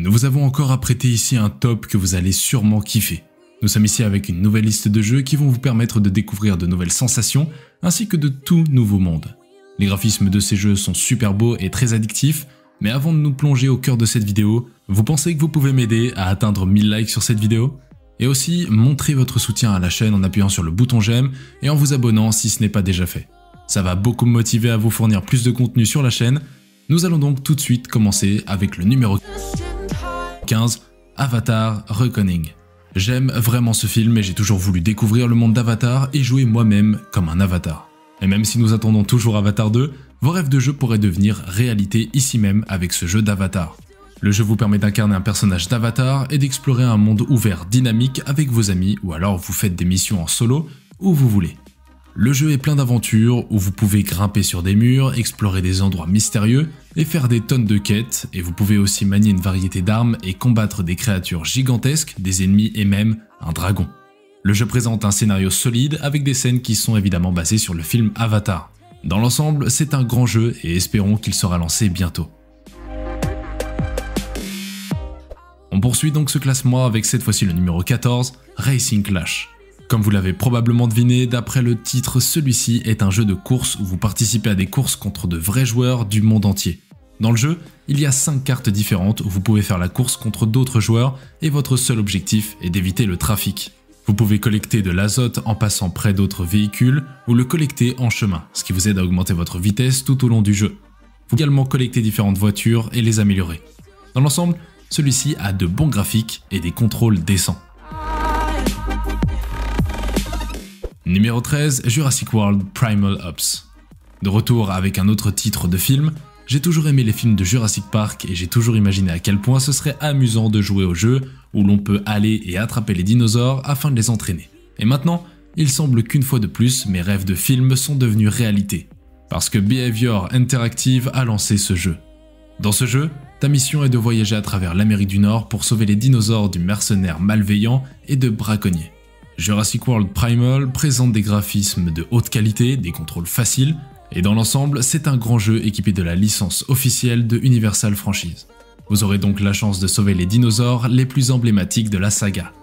Nous vous avons encore apprêté ici un top que vous allez sûrement kiffer. Nous sommes ici avec une nouvelle liste de jeux qui vont vous permettre de découvrir de nouvelles sensations ainsi que de tout nouveaux mondes. Les graphismes de ces jeux sont super beaux et très addictifs, mais avant de nous plonger au cœur de cette vidéo, vous pensez que vous pouvez m'aider à atteindre 1000 likes sur cette vidéo? Et aussi, montrez votre soutien à la chaîne en appuyant sur le bouton j'aime et en vous abonnant si ce n'est pas déjà fait. Ça va beaucoup me motiver à vous fournir plus de contenu sur la chaîne. Nous allons donc tout de suite commencer avec le numéro 15, Avatar Reckoning. J'aime vraiment ce film et j'ai toujours voulu découvrir le monde d'Avatar et jouer moi-même comme un avatar. Et même si nous attendons toujours Avatar 2, vos rêves de jeu pourraient devenir réalité ici même avec ce jeu d'Avatar. Le jeu vous permet d'incarner un personnage d'Avatar et d'explorer un monde ouvert dynamique avec vos amis ou alors vous faites des missions en solo où vous voulez. Le jeu est plein d'aventures où vous pouvez grimper sur des murs, explorer des endroits mystérieux et faire des tonnes de quêtes, et vous pouvez aussi manier une variété d'armes et combattre des créatures gigantesques, des ennemis et même un dragon. Le jeu présente un scénario solide avec des scènes qui sont évidemment basées sur le film Avatar. Dans l'ensemble, c'est un grand jeu et espérons qu'il sera lancé bientôt. On poursuit donc ce classement avec cette fois-ci le numéro 14, Racing Clash. Comme vous l'avez probablement deviné, d'après le titre, celui-ci est un jeu de course où vous participez à des courses contre de vrais joueurs du monde entier. Dans le jeu, il y a 5 cartes différentes où vous pouvez faire la course contre d'autres joueurs et votre seul objectif est d'éviter le trafic. Vous pouvez collecter de l'azote en passant près d'autres véhicules ou le collecter en chemin, ce qui vous aide à augmenter votre vitesse tout au long du jeu. Vous pouvez également collecter différentes voitures et les améliorer. Dans l'ensemble, celui-ci a de bons graphiques et des contrôles décents. Numéro 13, Jurassic World Primal Ops. De retour avec un autre titre de film, j'ai toujours aimé les films de Jurassic Park et j'ai toujours imaginé à quel point ce serait amusant de jouer au jeu où l'on peut aller et attraper les dinosaures afin de les entraîner. Et maintenant, il semble qu'une fois de plus, mes rêves de film sont devenus réalité. Parce que Behavior Interactive a lancé ce jeu. Dans ce jeu, ta mission est de voyager à travers l'Amérique du Nord pour sauver les dinosaures du mercenaire malveillant et de braconniers. Jurassic World Primal présente des graphismes de haute qualité, des contrôles faciles, et dans l'ensemble, c'est un grand jeu équipé de la licence officielle de Universal Franchise. Vous aurez donc la chance de sauver les dinosaures les plus emblématiques de la saga.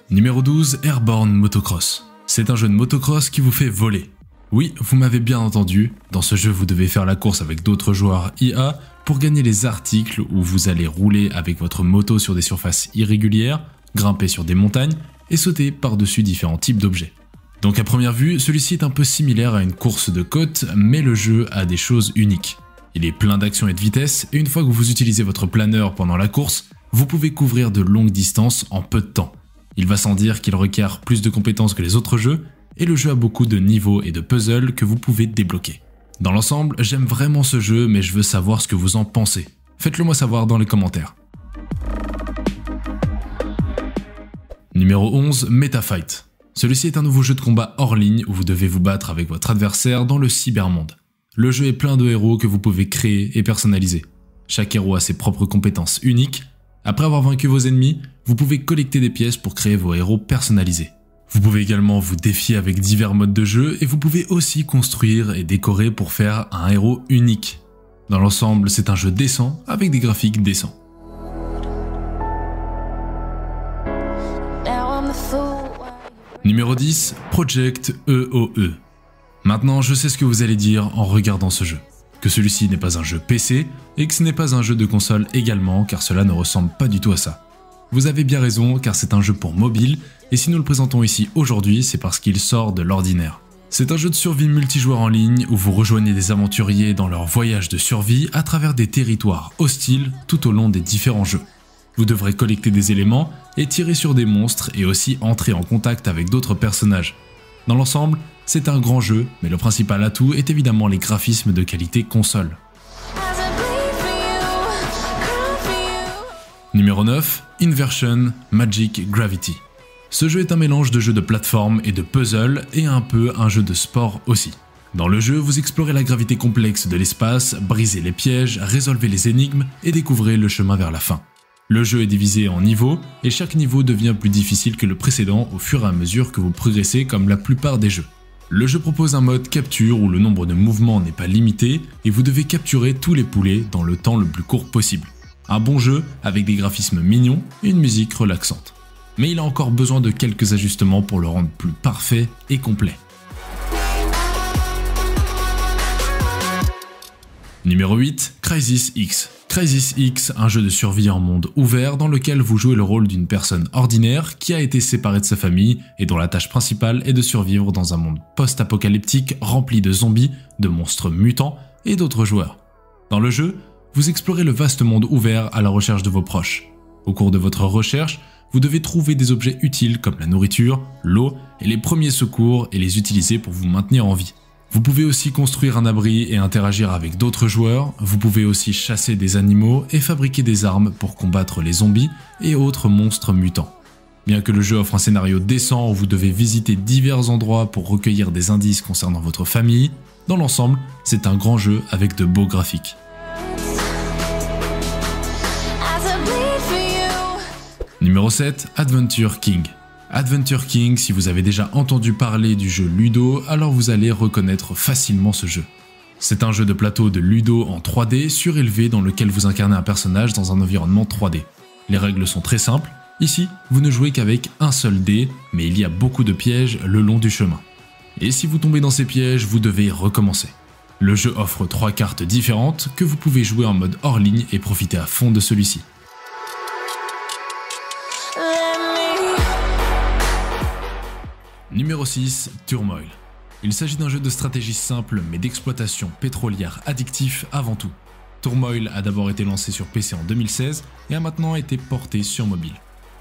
Numéro 12, Airborne Motocross. C'est un jeu de motocross qui vous fait voler. Oui, vous m'avez bien entendu, dans ce jeu vous devez faire la course avec d'autres joueurs IA pour gagner les articles où vous allez rouler avec votre moto sur des surfaces irrégulières, grimper sur des montagnes et sauter par-dessus différents types d'objets. Donc à première vue, celui-ci est un peu similaire à une course de côte, mais le jeu a des choses uniques. Il est plein d'action et de vitesse, et une fois que vous utilisez votre planeur pendant la course, vous pouvez couvrir de longues distances en peu de temps. Il va sans dire qu'il requiert plus de compétences que les autres jeux, et le jeu a beaucoup de niveaux et de puzzles que vous pouvez débloquer. Dans l'ensemble, j'aime vraiment ce jeu, mais je veux savoir ce que vous en pensez. Faites-le moi savoir dans les commentaires. Numéro 11, Metafight. Celui-ci est un nouveau jeu de combat hors ligne où vous devez vous battre avec votre adversaire dans le cybermonde. Le jeu est plein de héros que vous pouvez créer et personnaliser. Chaque héros a ses propres compétences uniques. Après avoir vaincu vos ennemis, vous pouvez collecter des pièces pour créer vos héros personnalisés. Vous pouvez également vous défier avec divers modes de jeu et vous pouvez aussi construire et décorer pour faire un héros unique. Dans l'ensemble, c'est un jeu décent avec des graphiques décents. Numéro 10, Project EOE. Maintenant, je sais ce que vous allez dire en regardant ce jeu. Que celui-ci n'est pas un jeu PC et que ce n'est pas un jeu de console également car cela ne ressemble pas du tout à ça. Vous avez bien raison car c'est un jeu pour mobile et si nous le présentons ici aujourd'hui, c'est parce qu'il sort de l'ordinaire. C'est un jeu de survie multijoueur en ligne où vous rejoignez des aventuriers dans leur voyage de survie à travers des territoires hostiles tout au long des différents jeux. Vous devrez collecter des éléments et tirer sur des monstres et aussi entrer en contact avec d'autres personnages. Dans l'ensemble, c'est un grand jeu, mais le principal atout est évidemment les graphismes de qualité console. Numéro 9, Inversion Magic Gravity. Ce jeu est un mélange de jeu de plateforme et de puzzle et un peu un jeu de sport aussi. Dans le jeu, vous explorez la gravité complexe de l'espace, brisez les pièges, résolvez les énigmes et découvrez le chemin vers la fin. Le jeu est divisé en niveaux et chaque niveau devient plus difficile que le précédent au fur et à mesure que vous progressez comme la plupart des jeux. Le jeu propose un mode capture où le nombre de mouvements n'est pas limité et vous devez capturer tous les poulets dans le temps le plus court possible. Un bon jeu avec des graphismes mignons et une musique relaxante. Mais il a encore besoin de quelques ajustements pour le rendre plus parfait et complet. Numéro 8, Crysis X. Crysis X, un jeu de survie en monde ouvert dans lequel vous jouez le rôle d'une personne ordinaire qui a été séparée de sa famille et dont la tâche principale est de survivre dans un monde post-apocalyptique rempli de zombies, de monstres mutants et d'autres joueurs. Dans le jeu, vous explorez le vaste monde ouvert à la recherche de vos proches. Au cours de votre recherche, vous devez trouver des objets utiles comme la nourriture, l'eau et les premiers secours et les utiliser pour vous maintenir en vie. Vous pouvez aussi construire un abri et interagir avec d'autres joueurs, vous pouvez aussi chasser des animaux et fabriquer des armes pour combattre les zombies et autres monstres mutants. Bien que le jeu offre un scénario décent où vous devez visiter divers endroits pour recueillir des indices concernant votre famille, dans l'ensemble, c'est un grand jeu avec de beaux graphiques. Numéro 7, Adventure King. Adventure King, si vous avez déjà entendu parler du jeu Ludo, alors vous allez reconnaître facilement ce jeu. C'est un jeu de plateau de Ludo en 3D surélevé dans lequel vous incarnez un personnage dans un environnement 3D. Les règles sont très simples, ici vous ne jouez qu'avec un seul dé, mais il y a beaucoup de pièges le long du chemin. Et si vous tombez dans ces pièges, vous devez recommencer. Le jeu offre 3 cartes différentes que vous pouvez jouer en mode hors ligne et profiter à fond de celui-ci. Numéro 6, Turmoil. Il s'agit d'un jeu de stratégie simple mais d'exploitation pétrolière addictif avant tout. Turmoil a d'abord été lancé sur PC en 2016 et a maintenant été porté sur mobile.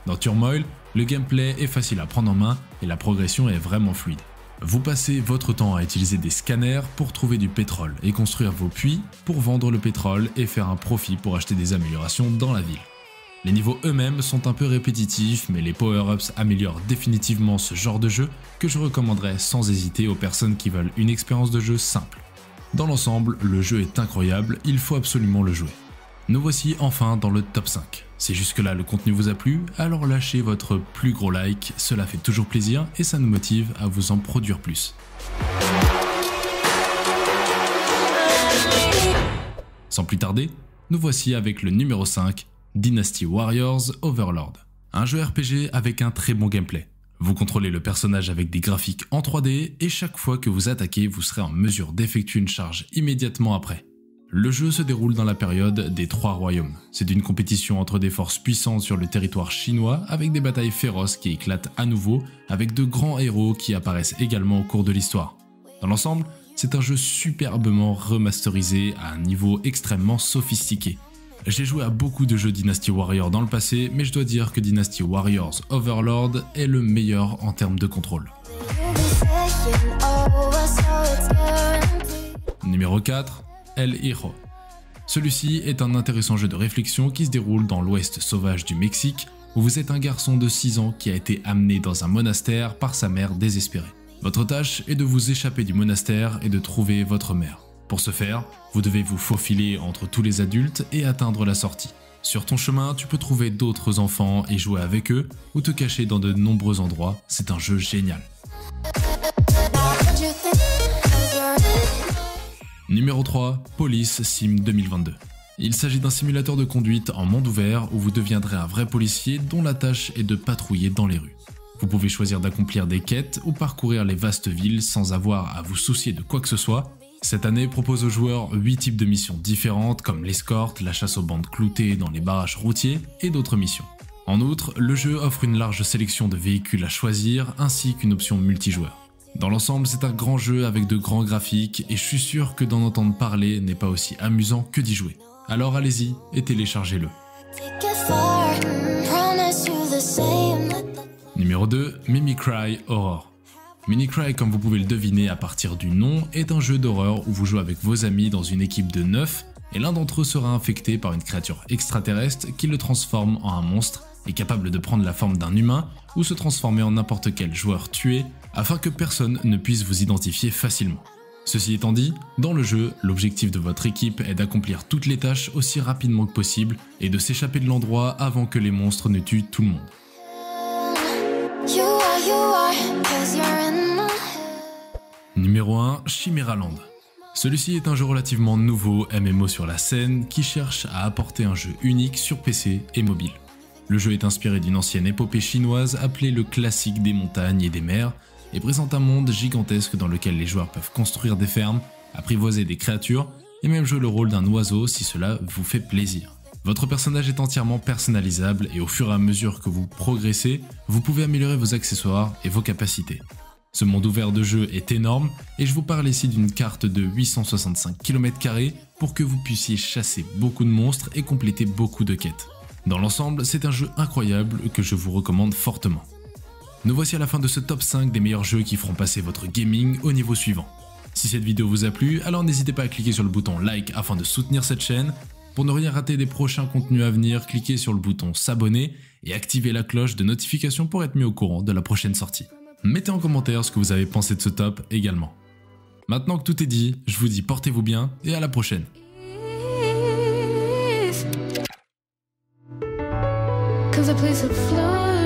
Dans Turmoil, le gameplay est facile à prendre en main et la progression est vraiment fluide. Vous passez votre temps à utiliser des scanners pour trouver du pétrole et construire vos puits pour vendre le pétrole et faire un profit pour acheter des améliorations dans la ville. Les niveaux eux-mêmes sont un peu répétitifs, mais les power-ups améliorent définitivement ce genre de jeu que je recommanderais sans hésiter aux personnes qui veulent une expérience de jeu simple. Dans l'ensemble, le jeu est incroyable, il faut absolument le jouer. Nous voici enfin dans le top 5. Si jusque-là le contenu vous a plu, alors lâchez votre plus gros like, cela fait toujours plaisir et ça nous motive à vous en produire plus. Sans plus tarder, nous voici avec le numéro 5, Dynasty Warriors Overlord. Un jeu RPG avec un très bon gameplay. Vous contrôlez le personnage avec des graphiques en 3D et chaque fois que vous attaquez, vous serez en mesure d'effectuer une charge immédiatement après. Le jeu se déroule dans la période des 3 royaumes. C'est une compétition entre des forces puissantes sur le territoire chinois avec des batailles féroces qui éclatent à nouveau avec de grands héros qui apparaissent également au cours de l'histoire. Dans l'ensemble, c'est un jeu superbement remasterisé à un niveau extrêmement sophistiqué. J'ai joué à beaucoup de jeux Dynasty Warriors dans le passé, mais je dois dire que Dynasty Warriors Overlord est le meilleur en termes de contrôle. Numéro 4, El Hijo. Celui-ci est un intéressant jeu de réflexion qui se déroule dans l'ouest sauvage du Mexique, où vous êtes un garçon de 6 ans qui a été amené dans un monastère par sa mère désespérée. Votre tâche est de vous échapper du monastère et de trouver votre mère. Pour ce faire, vous devez vous faufiler entre tous les adultes et atteindre la sortie. Sur ton chemin, tu peux trouver d'autres enfants et jouer avec eux ou te cacher dans de nombreux endroits, c'est un jeu génial. Numéro 3, Police Sim 2022. Il s'agit d'un simulateur de conduite en monde ouvert où vous deviendrez un vrai policier dont la tâche est de patrouiller dans les rues. Vous pouvez choisir d'accomplir des quêtes ou parcourir les vastes villes sans avoir à vous soucier de quoi que ce soit. Cette année propose aux joueurs 8 types de missions différentes comme l'escorte, la chasse aux bandes cloutées dans les barrages routiers et d'autres missions. En outre, le jeu offre une large sélection de véhicules à choisir ainsi qu'une option multijoueur. Dans l'ensemble, c'est un grand jeu avec de grands graphiques et je suis sûr que d'en entendre parler n'est pas aussi amusant que d'y jouer. Alors allez-y et téléchargez-le. Numéro 2, Mimicry Horror. Mimicry, comme vous pouvez le deviner à partir du nom, est un jeu d'horreur où vous jouez avec vos amis dans une équipe de 9 et l'un d'entre eux sera infecté par une créature extraterrestre qui le transforme en un monstre et capable de prendre la forme d'un humain ou se transformer en n'importe quel joueur tué afin que personne ne puisse vous identifier facilement. Ceci étant dit, dans le jeu, l'objectif de votre équipe est d'accomplir toutes les tâches aussi rapidement que possible et de s'échapper de l'endroit avant que les monstres ne tuent tout le monde. Numéro 1, Chimera Land. Celui-ci est un jeu relativement nouveau MMO sur la scène qui cherche à apporter un jeu unique sur PC et mobile. Le jeu est inspiré d'une ancienne épopée chinoise appelée le classique des montagnes et des mers et présente un monde gigantesque dans lequel les joueurs peuvent construire des fermes, apprivoiser des créatures et même jouer le rôle d'un oiseau si cela vous fait plaisir. Votre personnage est entièrement personnalisable et au fur et à mesure que vous progressez, vous pouvez améliorer vos accessoires et vos capacités. Ce monde ouvert de jeu est énorme et je vous parle ici d'une carte de 865 km² pour que vous puissiez chasser beaucoup de monstres et compléter beaucoup de quêtes. Dans l'ensemble, c'est un jeu incroyable que je vous recommande fortement. Nous voici à la fin de ce top 5 des meilleurs jeux qui feront passer votre gaming au niveau suivant. Si cette vidéo vous a plu, alors n'hésitez pas à cliquer sur le bouton like afin de soutenir cette chaîne. Pour ne rien rater des prochains contenus à venir, cliquez sur le bouton s'abonner et activez la cloche de notification pour être mis au courant de la prochaine sortie. Mettez en commentaire ce que vous avez pensé de ce top également. Maintenant que tout est dit, je vous dis portez-vous bien et à la prochaine. Cause a place of flood.